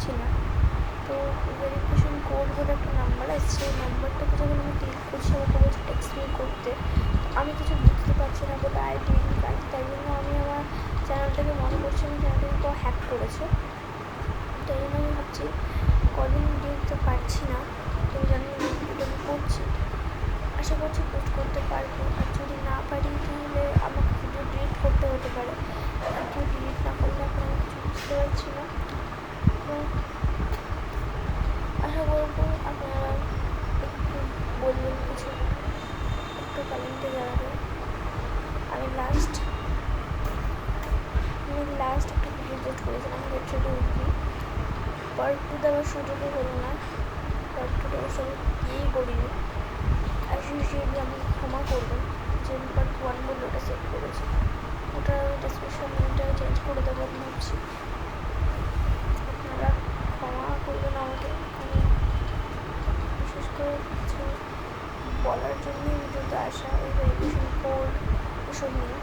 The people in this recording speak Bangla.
পারছি না। তো ভেরিফিকেশন কোড বলে একটা নাম্বার আসছে, ওই নাম্বারটাকে যখন আমি ক্লিক করছি আমাকে বলছে টেক্সট মি করতে। আমি কিছু বুঝতে পারছি না বলে আই ডিডন্ট কানেক্ট, তাই জন্য আমি আমার চ্যানেলটাকে মনে করছি আমি চ্যানেলটাকে কেউ হ্যাক করেছে। তাই জন্য আমি ভাবছি কদিন ভিডিও দিতে পারছি না, তো জানি ভিডিওটা আমি করছি, আশা করছি পোস্ট করতে পারবো। আর যদি না পারি তাহলে আমাকে ভিডিও ডিলিট করতে হতে পারে, আর কেউ ডিলিট না করলে এখন আমি কিছু বুঝতে পারছি না। তো আশা করবো আপনারা একটু বলবেন, কিছু একটু কমেন্টে জানাবেন। আমি লাস্ট একটা ভিডিও পোস্ট করেছিলাম ওয়েবসাইটে উঠবি, পার্ট 2 দেওয়ার সুযোগও হলো না, পার্ট 2 দেওয়ার সুযোগ দিয়েই করিনি। অ্যাজ ইউজুয়ালি আমাকে ক্ষমা করবেন, যে পার্ট 1 বলে ওটা সেট করেছি, ওটা ডেসক্রিপশন লিঙ্কটা চেঞ্জ করে দেবো আমি ভাবছি। আপনারা ক্ষমা করবেন আমাকে, আমি বিশেষ করে কিছু বলার জন্যই ভিডিওতে আসা, এই ভেরিফিকেশন কোড এসব নিয়ে।